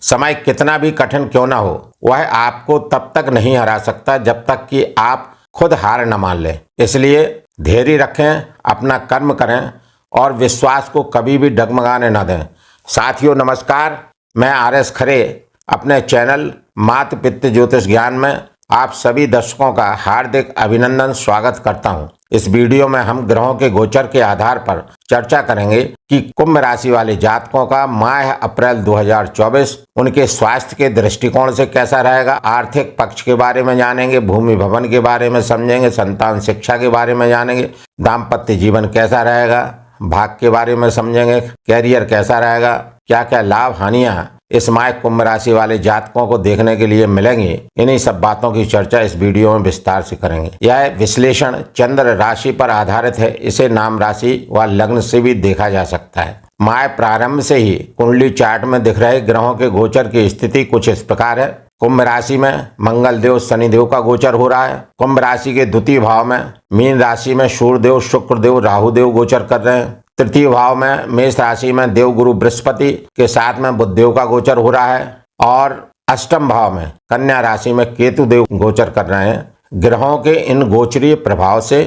समय कितना भी कठिन क्यों ना हो, वह आपको तब तक नहीं हरा सकता जब तक कि आप खुद हार न मान लें। इसलिए धैर्य रखें, अपना कर्म करें और विश्वास को कभी भी डगमगाने न दें। साथियों नमस्कार, मैं आर.एस. खरे अपने चैनल मात पित्त ज्योतिष ज्ञान में आप सभी दर्शकों का हार्दिक अभिनंदन स्वागत करता हूं। इस वीडियो में हम ग्रहों के गोचर के आधार पर चर्चा करेंगे कि कुंभ राशि वाले जातकों का माह अप्रैल 2024 उनके स्वास्थ्य के दृष्टिकोण से कैसा रहेगा। आर्थिक पक्ष के बारे में जानेंगे, भूमि भवन के बारे में समझेंगे, संतान शिक्षा के बारे में जानेंगे, दाम्पत्य जीवन कैसा रहेगा, भाग्य के बारे में समझेंगे, कैरियर कैसा रहेगा, क्या क्या लाभ हानियां इस माह कुंभ राशि वाले जातकों को देखने के लिए मिलेंगी। इन्हीं सब बातों की चर्चा इस वीडियो में विस्तार से करेंगे। यह विश्लेषण चंद्र राशि पर आधारित है। इसे नाम राशि व लग्न से भी देखा जा सकता है। माह प्रारंभ से ही कुंडली चार्ट में दिख रहे ग्रहों के गोचर की स्थिति कुछ इस प्रकार है। कुंभ राशि में मंगल देव शनिदेव का गोचर हो रहा है। कुंभ राशि के द्वितीय भाव में मीन राशि में सूर्यदेव शुक्रदेव राहुदेव गोचर कर रहे हैं। तृतीय भाव में मेष राशि में देव गुरु बृहस्पति के साथ में बुधदेव का गोचर हो रहा है और अष्टम भाव में कन्या राशि में केतु देव गोचर कर रहे हैं। ग्रहों के इन गोचरीय प्रभाव से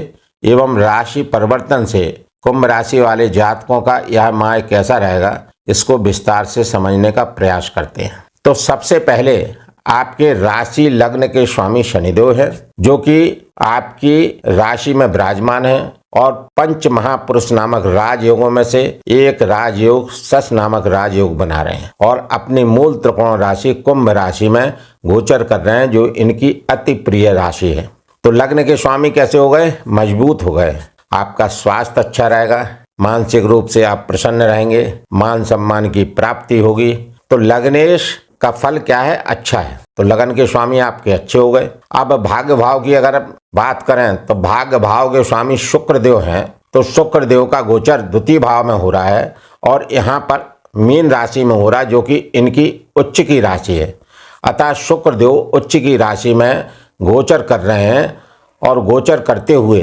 एवं राशि परिवर्तन से कुंभ राशि वाले जातकों का यह माह कैसा रहेगा, इसको विस्तार से समझने का प्रयास करते हैं। तो सबसे पहले आपके राशि लग्न के स्वामी शनिदेव है, जो कि आपकी राशि में विराजमान है और पंच महापुरुष नामक राजयोगों में से एक राजयोग शश नामक राजयोग बना रहे हैं और अपनी मूल त्रिकोण राशि कुंभ राशि में गोचर कर रहे हैं, जो इनकी अति प्रिय राशि है। तो लग्न के स्वामी कैसे हो गए? मजबूत हो गए। आपका स्वास्थ्य अच्छा रहेगा, मानसिक रूप से आप प्रसन्न रहेंगे, मान सम्मान की प्राप्ति होगी। तो लग्नेश का फल क्या है? अच्छा है। तो लगन के स्वामी आपके अच्छे हो गए। अब भाग्य भाव की अगर बात करें तो भाग्य भाव के स्वामी शुक्रदेव हैं। तो शुक्रदेव का गोचर द्वितीय भाव में हो रहा है और यहाँ पर मीन राशि में हो रहा है, जो कि इनकी उच्च की राशि है। अतः शुक्रदेव उच्च की राशि में गोचर कर रहे हैं और गोचर करते हुए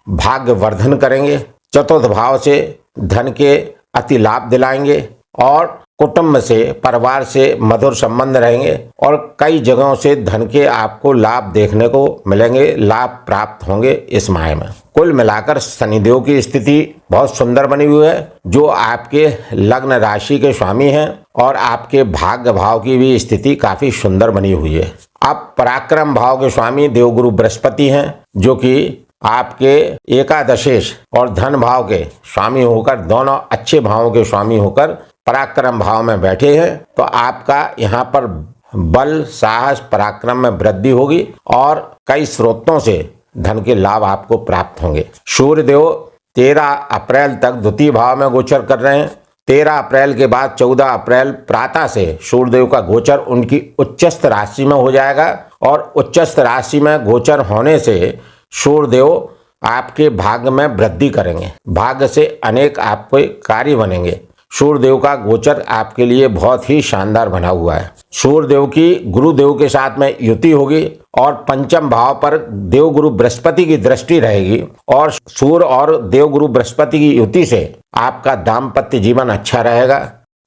भाग्य वर्धन करेंगे। चतुर्थ भाव से धन के अति लाभ दिलाएंगे और कुटुंब से, परिवार से मधुर संबंध रहेंगे और कई जगहों से धन के आपको लाभ देखने को मिलेंगे, लाभ प्राप्त होंगे इस माह में। कुल मिलाकर शनिदेव की स्थिति बहुत सुंदर बनी हुई है, जो आपके लग्न राशि के स्वामी हैं और आपके भाग्य भाव की भी स्थिति काफी सुंदर बनी हुई है। अब पराक्रम भाव के स्वामी देवगुरु बृहस्पति हैं, जो कि आपके एकादशेश और धन भाव के स्वामी होकर, दोनों अच्छे भावों के स्वामी होकर पराक्रम भाव में बैठे हैं। तो आपका यहाँ पर बल, साहस, पराक्रम में वृद्धि होगी और कई स्रोतों से धन के लाभ आपको प्राप्त होंगे। सूर्यदेव 13 अप्रैल तक द्वितीय भाव में गोचर कर रहे हैं। 13 अप्रैल के बाद 14 अप्रैल प्रातः से सूर्यदेव का गोचर उनकी उच्चस्थ राशि में हो जाएगा और उच्चस्थ राशि में गोचर होने से सूर्यदेव आपके भाग्य में वृद्धि करेंगे। भाग्य से अनेक आपके कार्य बनेंगे। सूर्यदेव का गोचर आपके लिए बहुत ही शानदार बना हुआ है। सूर्यदेव की गुरुदेव के साथ में युति होगी और पंचम भाव पर देवगुरु बृहस्पति की दृष्टि रहेगी और सूर्य और देवगुरु बृहस्पति की युति से आपका दाम्पत्य जीवन अच्छा रहेगा।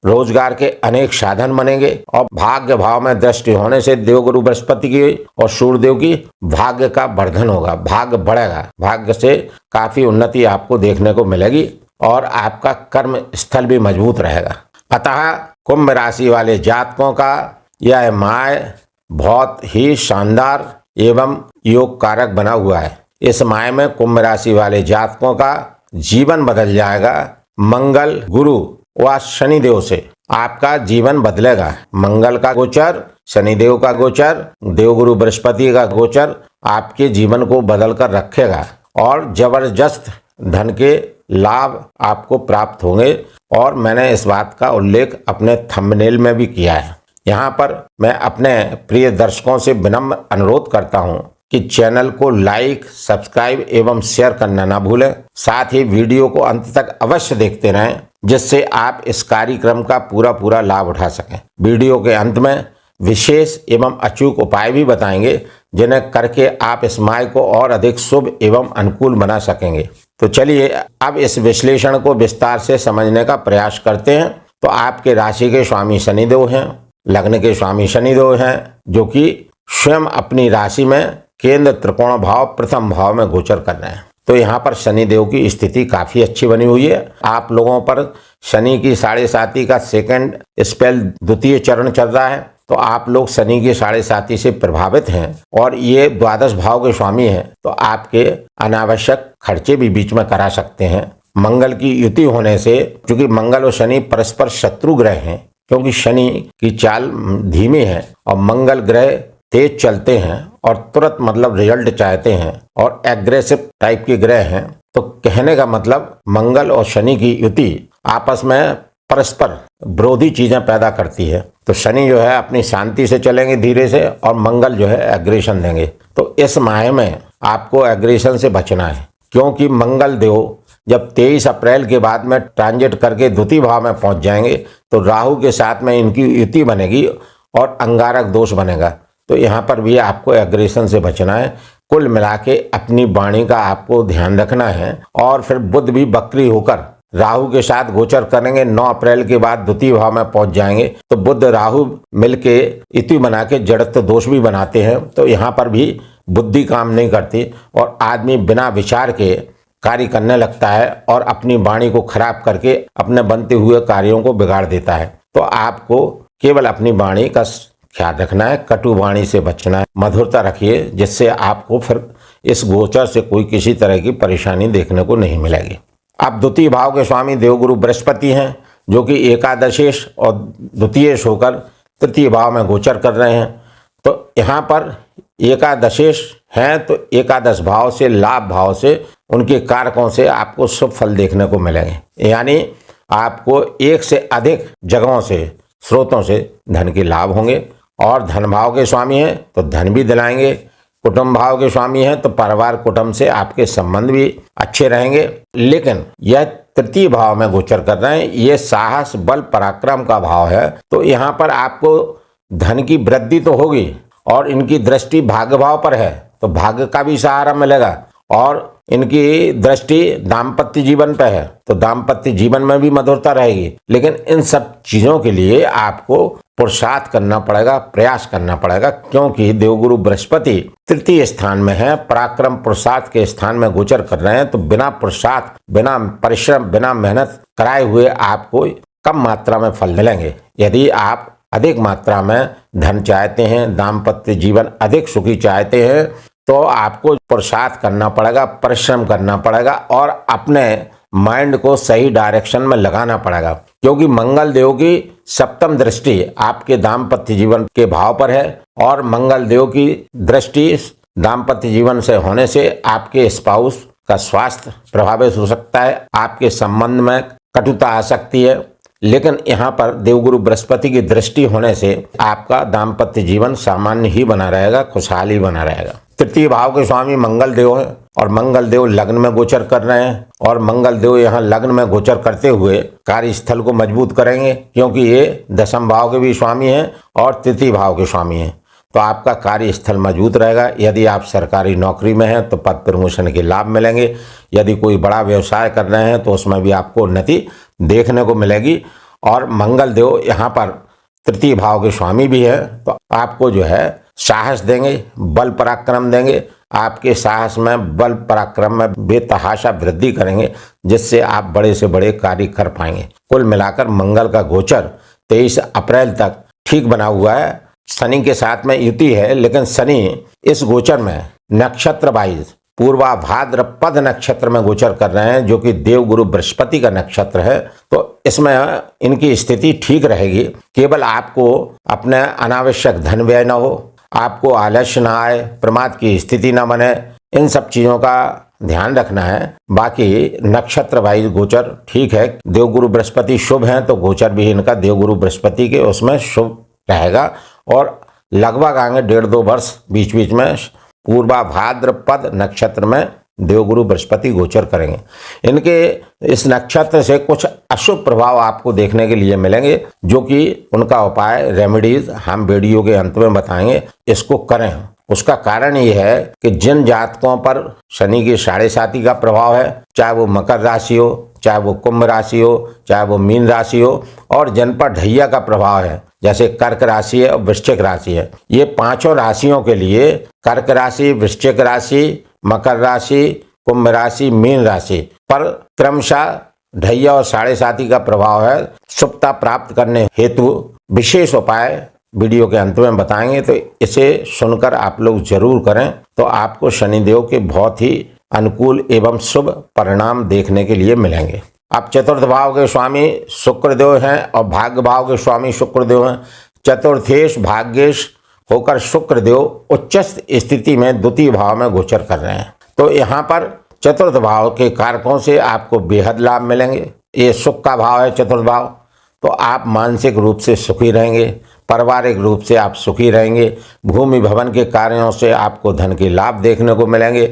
रोजगार के अनेक साधन बनेंगे और भाग्य भाव में दृष्टि होने से देवगुरु बृहस्पति की और सूर्यदेव की भाग्य का वर्धन होगा, भाग्य बढ़ेगा। भाग्य से काफी उन्नति आपको देखने को मिलेगी और आपका कर्म स्थल भी मजबूत रहेगा। अतः कुंभ राशि वाले जातकों का यह माह बहुत ही शानदार एवं योग कारक बना हुआ है। इस माह में कुंभ राशि वाले जातकों का जीवन बदल जाएगा। मंगल, गुरु व शनिदेव से आपका जीवन बदलेगा। मंगल का गोचर, शनिदेव का गोचर, देवगुरु बृहस्पति का गोचर आपके जीवन को बदल कर रखेगा और जबरदस्त धन के लाभ आपको प्राप्त होंगे। और मैंने इस बात का उल्लेख अपने थंबनेल में भी किया है। यहाँ पर मैं अपने प्रिय दर्शकों से विनम्र अनुरोध करता हूँ कि चैनल को लाइक, सब्सक्राइब एवं शेयर करना ना भूलें। साथ ही वीडियो को अंत तक अवश्य देखते रहें, जिससे आप इस कार्यक्रम का पूरा लाभ उठा सकें। वीडियो के अंत में विशेष एवं अचूक उपाय भी बताएंगे, जिन्हें करके आप इस माह को और अधिक शुभ एवं अनुकूल बना सकेंगे। तो चलिए अब इस विश्लेषण को विस्तार से समझने का प्रयास करते हैं। तो आपके राशि के स्वामी शनिदेव हैं लग्न के स्वामी शनिदेव हैं, जो कि स्वयं अपनी राशि में केंद्र त्रिकोण भाव प्रथम भाव में गोचर कर रहे हैं। तो यहाँ पर शनिदेव की स्थिति काफी अच्छी बनी हुई है। आप लोगों पर शनि की 7.5 का सेकंड स्पेल द्वितीय चरण चल रहा है। तो आप लोग शनि की 7.5 से प्रभावित हैं और ये द्वादश भाव के स्वामी हैं, तो आपके अनावश्यक खर्चे भी बीच में करा सकते हैं। मंगल की युति होने से, क्योंकि मंगल और शनि परस्पर शत्रु ग्रह हैं, क्योंकि शनि की चाल धीमी है और मंगल ग्रह तेज चलते हैं और तुरंत मतलब रिजल्ट चाहते हैं और एग्रेसिव टाइप के ग्रह हैं। तो कहने का मतलब मंगल और शनि की युति आपस में परस्पर विरोधी चीजें पैदा करती है। तो शनि जो है अपनी शांति से चलेंगे धीरे से, और मंगल जो है एग्रेशन देंगे। तो इस माह में आपको एग्रेशन से बचना है, क्योंकि मंगल देव जब 23 अप्रैल के बाद में ट्रांजिट करके द्वितीय भाव में पहुंच जाएंगे तो राहु के साथ में इनकी युति बनेगी और अंगारक दोष बनेगा। तो यहाँ पर भी आपको एग्रेशन से बचना है। कुल मिला के अपनी वाणी का आपको ध्यान रखना है। और फिर बुध भी वक्री होकर राहु के साथ गोचर करेंगे। 9 अप्रैल के बाद द्वितीय भाव में पहुंच जाएंगे तो बुध राहु मिलके युति बना के जड़त्व दोष भी बनाते हैं। तो यहाँ पर भी बुद्धि काम नहीं करती और आदमी बिना विचार के कार्य करने लगता है और अपनी वाणी को खराब करके अपने बनते हुए कार्यों को बिगाड़ देता है। तो आपको केवल अपनी वाणी का ख्याल रखना है, कटु वाणी से बचना है, मधुरता रखिए, जिससे आपको फिर इस गोचर से कोई किसी तरह की परेशानी देखने को नहीं मिलेगी। अब द्वितीय भाव के स्वामी देवगुरु बृहस्पति हैं, जो कि एकादशेश और द्वितीयेश होकर तृतीय भाव में गोचर कर रहे हैं। तो यहाँ पर एकादशेश हैं तो एकादश भाव से, लाभ भाव से, उनके कारकों से आपको शुभ फल देखने को मिलेंगे। यानी आपको एक से अधिक जगहों से, स्रोतों से धन के लाभ होंगे। और धन भाव के स्वामी हैं तो धन भी दिलाएंगे। कुटुंब भाव के स्वामी हैं तो परिवार कुटुंब से आपके संबंध भी अच्छे रहेंगे। लेकिन यह तृतीय भाव में गोचर कर रहे हैं, ये साहस बल पराक्रम का भाव है। तो यहाँ पर आपको धन की वृद्धि तो होगी और इनकी दृष्टि भाग्य भाव पर है, तो भाग्य का भी सहारा मिलेगा। और इनकी दृष्टि दाम्पत्य जीवन पर है, तो दाम्पत्य जीवन में भी मधुरता रहेगी। लेकिन इन सब चीजों के लिए आपको पुरुषार्थ करना पड़ेगा, प्रयास करना पड़ेगा, क्योंकि देवगुरु बृहस्पति तृतीय स्थान में है, पराक्रम पुरुषार्थ के स्थान में गोचर कर रहे हैं। तो बिना पुरुषार्थ, बिना परिश्रम, बिना मेहनत कराए हुए आपको कम मात्रा में फल मिलेंगे। यदि आप अधिक मात्रा में धन चाहते हैं, दाम्पत्य जीवन अधिक सुखी चाहते हैं, तो आपको पुरुषार्थ करना पड़ेगा, परिश्रम करना पड़ेगा और अपने माइंड को सही डायरेक्शन में लगाना पड़ेगा। क्योंकि मंगल देव की सप्तम दृष्टि आपके दाम्पत्य जीवन के भाव पर है और मंगल देव की दृष्टि दाम्पत्य जीवन से होने से आपके स्पाउस का स्वास्थ्य प्रभावित हो सकता है, आपके संबंध में कटुता आ सकती है। लेकिन यहाँ पर देवगुरु बृहस्पति की दृष्टि होने से आपका दाम्पत्य जीवन सामान्य ही बना रहेगा, खुशहाली बना रहेगा। तृतीय भाव के स्वामी मंगल देव है और मंगल देव लग्न में गोचर कर रहे हैं। और मंगल देव यहाँ लग्न में गोचर करते हुए कार्यस्थल को मजबूत करेंगे, क्योंकि ये दशम भाव के भी स्वामी हैं और तृतीय भाव के स्वामी हैं। तो आपका कार्यस्थल मजबूत रहेगा। यदि आप सरकारी नौकरी में हैं तो पद प्रमोशन के लाभ मिलेंगे। यदि कोई बड़ा व्यवसाय कर रहे हैं तो उसमें भी आपको उन्नति देखने को मिलेगी। और मंगल देव यहाँ पर तृतीय भाव के स्वामी भी है, तो आपको जो है साहस देंगे, बल पराक्रम देंगे। आपके साहस में, बल पराक्रम में बेतहाशा वृद्धि करेंगे, जिससे आप बड़े से बड़े कार्य कर पाएंगे। कुल मिलाकर मंगल का गोचर 23 अप्रैल तक ठीक बना हुआ है। शनि के साथ में युति है, लेकिन शनि इस गोचर में नक्षत्र वाइज पूर्वा भाद्रपद नक्षत्र में गोचर कर रहे हैं, जो कि देवगुरु बृहस्पति का नक्षत्र है। तो इसमें इनकी स्थिति ठीक रहेगी। केवल आपको अपने अनावश्यक धन व्यय न हो, आपको आलस्य न आए, प्रमाद की स्थिति न बने, इन सब चीजों का ध्यान रखना है। बाकी नक्षत्र वाइज गोचर ठीक है। देवगुरु बृहस्पति शुभ हैं तो गोचर भी इनका देवगुरु बृहस्पति के उसमें शुभ रहेगा। और लगभग आगे 1.5-2 वर्ष बीच बीच में पूर्वा भाद्रपद नक्षत्र में देवगुरु बृहस्पति गोचर करेंगे। इनके इस नक्षत्र से कुछ अशुभ प्रभाव आपको देखने के लिए मिलेंगे, जो कि उनका उपाय, रेमेडीज हम वीडियो के अंत में बताएंगे, इसको करें। उसका कारण ये है कि जिन जातकों पर शनि की 7.5 का प्रभाव है, चाहे वो मकर राशि हो, चाहे वो कुंभ राशि हो, चाहे वो मीन राशि हो, और जिन पर ढैया का प्रभाव है, जैसे कर्क राशि है और वृश्चिक राशि है। ये पांचों राशियों के लिए कर्क राशि, वृश्चिक राशि, मकर राशि, कुंभ राशि, मीन राशि पर क्रमशः ढैया और साढ़े साती का प्रभाव है। शुभता प्राप्त करने हेतु विशेष उपाय वीडियो के अंत में बताएंगे, तो इसे सुनकर आप लोग जरूर करें, तो आपको शनिदेव के बहुत ही अनुकूल एवं शुभ परिणाम देखने के लिए मिलेंगे। अब चतुर्थ भाव के स्वामी शुक्रदेव हैं और भाग्य भाव के स्वामी शुक्रदेव हैं। चतुर्थेश भाग्येश होकर शुक्रदेव उच्चस्थ स्थिति में द्वितीय भाव में गोचर कर रहे हैं। तो यहाँ पर चतुर्थ भाव के कारकों से आपको बेहद लाभ मिलेंगे। ये सुख का भाव है चतुर्थ भाव, तो आप मानसिक रूप से सुखी रहेंगे, पारिवारिक रूप से आप सुखी रहेंगे, भूमि भवन के कार्यों से आपको धन के लाभ देखने को मिलेंगे,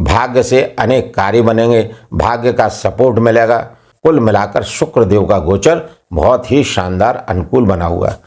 भाग्य से अनेक कार्य बनेंगे, भाग्य का सपोर्ट मिलेगा। कुल मिलाकर शुक्रदेव का गोचर बहुत ही शानदार अनुकूल बना हुआ है।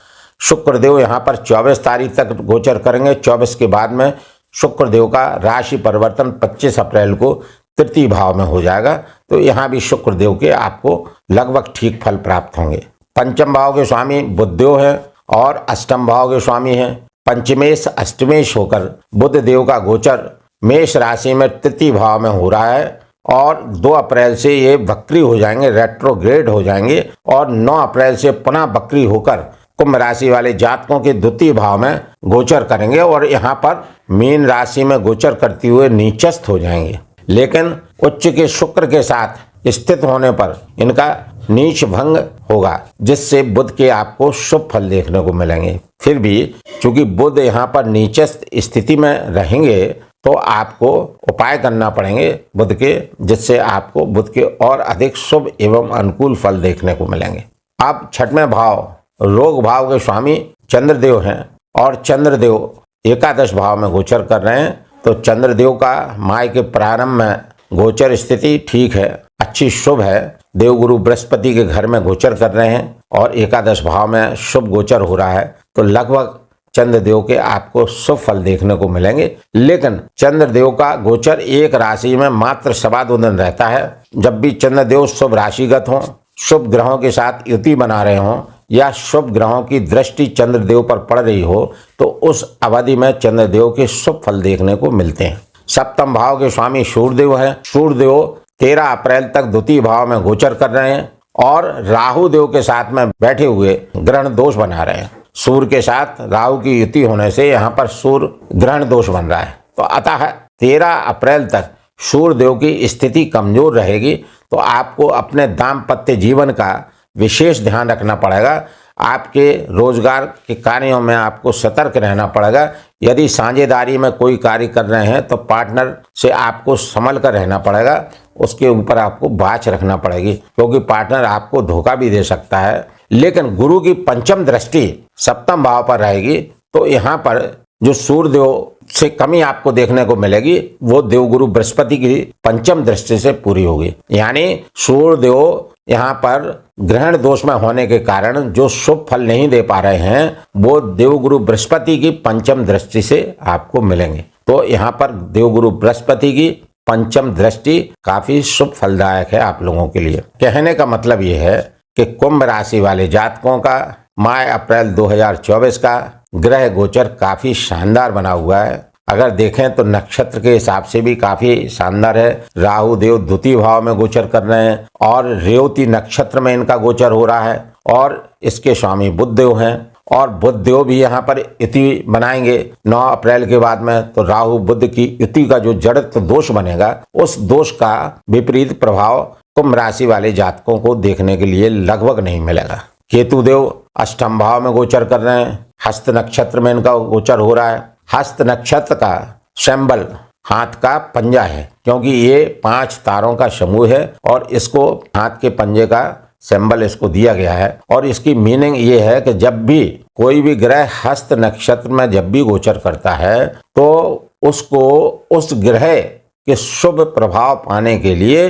शुक्रदेव यहाँ पर 24 तारीख तक गोचर करेंगे। 24 के बाद में शुक्रदेव का राशि परिवर्तन 25 अप्रैल को तृतीय भाव में हो जाएगा, तो यहाँ भी शुक्रदेव के आपको लगभग ठीक फल प्राप्त होंगे। पंचम भाव के स्वामी बुधदेव हैं और अष्टम भाव के स्वामी हैं। पंचमेश अष्टमेश होकर बुध देव का गोचर मेष राशि में तृतीय भाव में हो रहा है और 2 अप्रैल से ये वक्री हो जाएंगे, रेट्रोग्रेड हो जाएंगे और 9 अप्रैल से पुनः वक्री होकर कुंभ राशि वाले जातकों के द्वितीय भाव में गोचर करेंगे और यहाँ पर मीन राशि में गोचर करते हुए नीचस्थ हो जाएंगे। लेकिन उच्च के शुक्र के साथ स्थित होने पर इनका नीच भंग होगा, जिससे बुध के आपको शुभ फल देखने को मिलेंगे। फिर भी चूंकि बुध यहाँ पर नीचस्थ स्थिति में रहेंगे, तो आपको उपाय करना पड़ेंगे बुध के, जिससे आपको बुध के और अधिक शुभ एवं अनुकूल फल देखने को मिलेंगे। अब छठवें भाव रोग भाव के स्वामी चंद्रदेव हैं और चंद्रदेव एकादश भाव में गोचर कर रहे हैं। तो चंद्रदेव का माह के प्रारंभ में गोचर स्थिति ठीक है, अच्छी शुभ है। देवगुरु बृहस्पति के घर में गोचर कर रहे हैं और एकादश भाव में शुभ गोचर हो रहा है, तो लगभग चंद्रदेव के आपको शुभ फल देखने को मिलेंगे। लेकिन चंद्रदेव का गोचर एक राशि में मात्र 2.25 दिन रहता है। जब भी चंद्रदेव शुभ राशिगत हों, शुभ ग्रहों के साथ युति बना रहे हों या शुभ ग्रहों की दृष्टि चंद्रदेव पर पड़ रही हो, तो उस अवधि में चंद्रदेव के शुभ फल देखने को मिलते हैं। सप्तम भाव के स्वामी सूर्यदेव हैं। सूर्यदेव 13 अप्रैल तक द्वितीय भाव में गोचर कर रहे हैं और राहु देव के साथ में बैठे हुए ग्रहण दोष बना रहे हैं। सूर्य के साथ राहु की युति होने से यहाँ पर सूर्य ग्रहण दोष बन रहा है, तो अतः 13 अप्रैल तक सूर्य देव की स्थिति कमजोर रहेगी। तो आपको अपने दाम्पत्य जीवन का विशेष ध्यान रखना पड़ेगा। आपके रोजगार के कार्यों में आपको सतर्क रहना पड़ेगा। यदि साझेदारी में कोई कार्य कर रहे हैं तो पार्टनर से आपको संभल कर रहना पड़ेगा, उसके ऊपर आपको बाँच रखना पड़ेगी, क्योंकि पार्टनर आपको धोखा भी दे सकता है। लेकिन गुरु की पंचम दृष्टि सप्तम भाव पर रहेगी, तो यहाँ पर जो सूर्यदेव से कमी आपको देखने को मिलेगी वो देवगुरु बृहस्पति की पंचम दृष्टि से पूरी होगी। यानी सूर्यदेव यहाँ पर ग्रहण दोष में होने के कारण जो शुभ फल नहीं दे पा रहे हैं, वो देवगुरु बृहस्पति की पंचम दृष्टि से आपको मिलेंगे। तो यहाँ पर देवगुरु बृहस्पति की पंचम दृष्टि काफी शुभ फलदायक है आप लोगों के लिए। कहने का मतलब ये है कि कुंभ राशि वाले जातकों का माह अप्रैल 2024 का ग्रह गोचर काफी शानदार बना हुआ है। अगर देखें तो नक्षत्र के हिसाब से भी काफी शानदार है। राहु देव द्वितीय भाव में गोचर कर रहे हैं और रेवती नक्षत्र में इनका गोचर हो रहा है और इसके स्वामी बुधदेव हैं और बुधदेव भी यहाँ पर युति बनाएंगे 9 अप्रैल के बाद में। तो राहु बुध की युति का जो जड़त्व दोष बनेगा, उस दोष का विपरीत प्रभाव कुंभ राशि वाले जातकों को देखने के लिए लगभग नहीं मिलेगा। केतु देव अष्टम भाव में गोचर कर रहे हैं। हस्त नक्षत्र में इनका गोचर हो रहा है। हस्त नक्षत्र का सिंबल हाथ का पंजा है, क्योंकि ये 5 तारों का समूह है और इसको हाथ के पंजे का सिंबल इसको दिया गया है। और इसकी मीनिंग ये है कि जब भी कोई भी ग्रह हस्त नक्षत्र में जब भी गोचर करता है, तो उसको उस ग्रह के शुभ प्रभाव पाने के लिए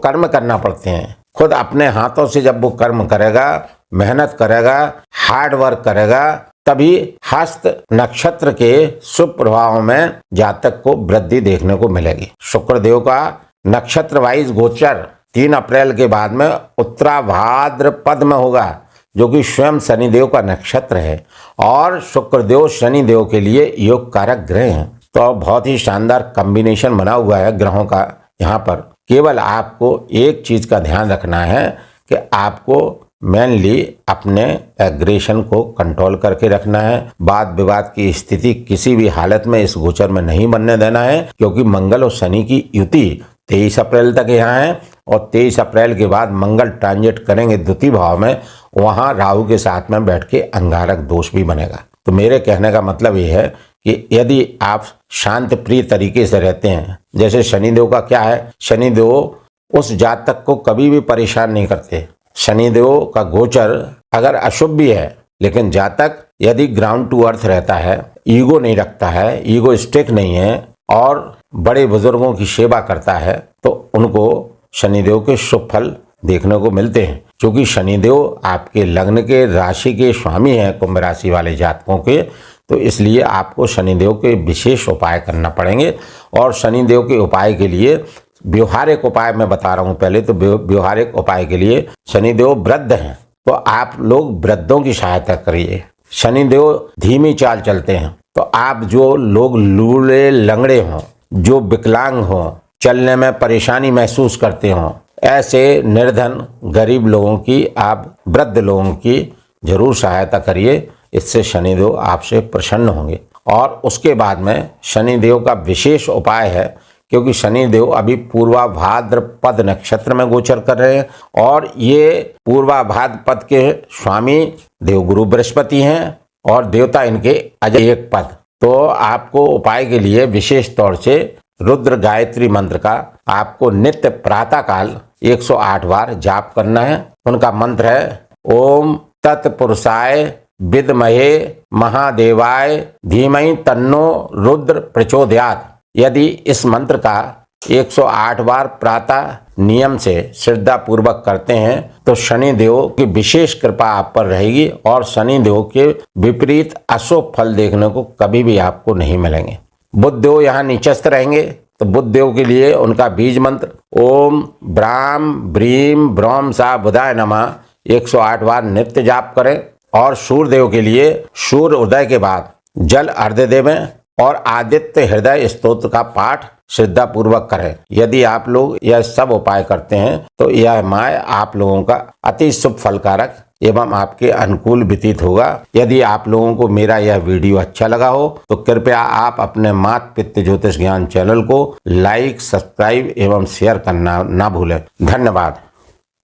कर्म करना पड़ते हैं। खुद अपने हाथों से जब वो कर्म करेगा, मेहनत करेगा, हार्ड वर्क करेगा, तभी हस्त नक्षत्र के शुभ प्रभाव में जातक को वृद्धि देखने को मिलेगी। शुक्रदेव का नक्षत्र वाइज गोचर 3 अप्रैल के बाद में उत्तराभाद्र पद में होगा। जो कि स्वयं शनिदेव का नक्षत्र है, और शुक्रदेव शनिदेव के लिए योग कारक ग्रह हैं। तो बहुत ही शानदार कॉम्बिनेशन बना हुआ है ग्रहों का यहाँ पर। केवल आपको एक चीज का ध्यान रखना है कि आपको मेनली अपने एग्रेशन को कंट्रोल करके रखना है। वाद विवाद की स्थिति किसी भी हालत में इस गोचर में नहीं बनने देना है, क्योंकि मंगल और शनि की युति 23 अप्रैल तक यहाँ है, और 23 अप्रैल के बाद मंगल ट्रांजिट करेंगे द्वितीय भाव में, वहां राहु के साथ में बैठ के अंगारक दोष भी बनेगा। तो मेरे कहने का मतलब ये है कि यदि आप शांत प्रिय तरीके से रहते हैं, जैसे शनिदेव का क्या है, शनिदेव उस जातक को कभी भी परेशान नहीं करते। शनिदेव का गोचर अगर अशुभ भी है, लेकिन जातक यदि ग्राउंड टू अर्थ रहता है, ईगो नहीं रखता है, ईगो स्टिक नहीं है, और बड़े बुजुर्गों की सेवा करता है, तो उनको शनिदेव के शुभ फल देखने को मिलते हैं। क्योंकि शनिदेव आपके लग्न के राशि के स्वामी हैं, कुंभ राशि वाले जातकों के, तो इसलिए आपको शनिदेव के विशेष उपाय करना पड़ेंगे। और शनिदेव के उपाय के लिए व्यवहारिक उपाय मैं बता रहा हूं। पहले तो व्यवहारिक उपाय के लिए शनिदेव वृद्ध हैं, तो आप लोग वृद्धों की सहायता करिए। शनिदेव धीमी चाल चलते हैं, तो आप जो लोग लूले लंगड़े हों, जो विकलांग हों, चलने में परेशानी महसूस करते हों, ऐसे निर्धन गरीब लोगों की, आप वृद्ध लोगों की जरूर सहायता करिए। इससे शनिदेव आपसे प्रसन्न होंगे। और उसके बाद में शनिदेव का विशेष उपाय है, क्योंकि शनिदेव अभी पूर्वा भाद्रपद नक्षत्र में गोचर कर रहे हैं, और ये पूर्वा भाद्रपद के स्वामी देवगुरु बृहस्पति हैं, और देवता इनके अजय एक पद। तो आपको उपाय के लिए विशेष तौर से रुद्र गायत्री मंत्र का आपको नित्य प्रातः काल 108 बार जाप करना है। उनका मंत्र है ओम तत्पुरुषाय विद्महे महादेवाय धीमहि तन्नो रुद्र प्रचोदयात्। यदि इस मंत्र का 108 बार प्रातः नियम से श्रद्धा पूर्वक करते हैं, तो शनिदेव की विशेष कृपा आप पर रहेगी, और शनिदेव के विपरीत अशुभ फल देखने को कभी भी आपको नहीं मिलेंगे। बुधदेव यहाँ नीचस्थ रहेंगे, तो बुधदेव के लिए उनका बीज मंत्र ओम ब्राम ब्रीम ब्रह्म सा बुधाय नमः 108 बार नित्य जाप करें। और सूर्यदेव के लिए सूर्य उदय के बाद जल अर्घ्य देवें, और आदित्य हृदय स्तोत्र का पाठ श्रद्धा पूर्वक करें। यदि आप लोग यह सब उपाय करते हैं, तो यह माह आप लोगों का अति शुभ फलकारक एवं आपके अनुकूल व्यतीत होगा। यदि आप लोगों को मेरा यह वीडियो अच्छा लगा हो, तो कृपया आप अपने मात पित्त ज्योतिष ज्ञान चैनल को लाइक, सब्सक्राइब एवं शेयर करना ना भूलें। धन्यवाद।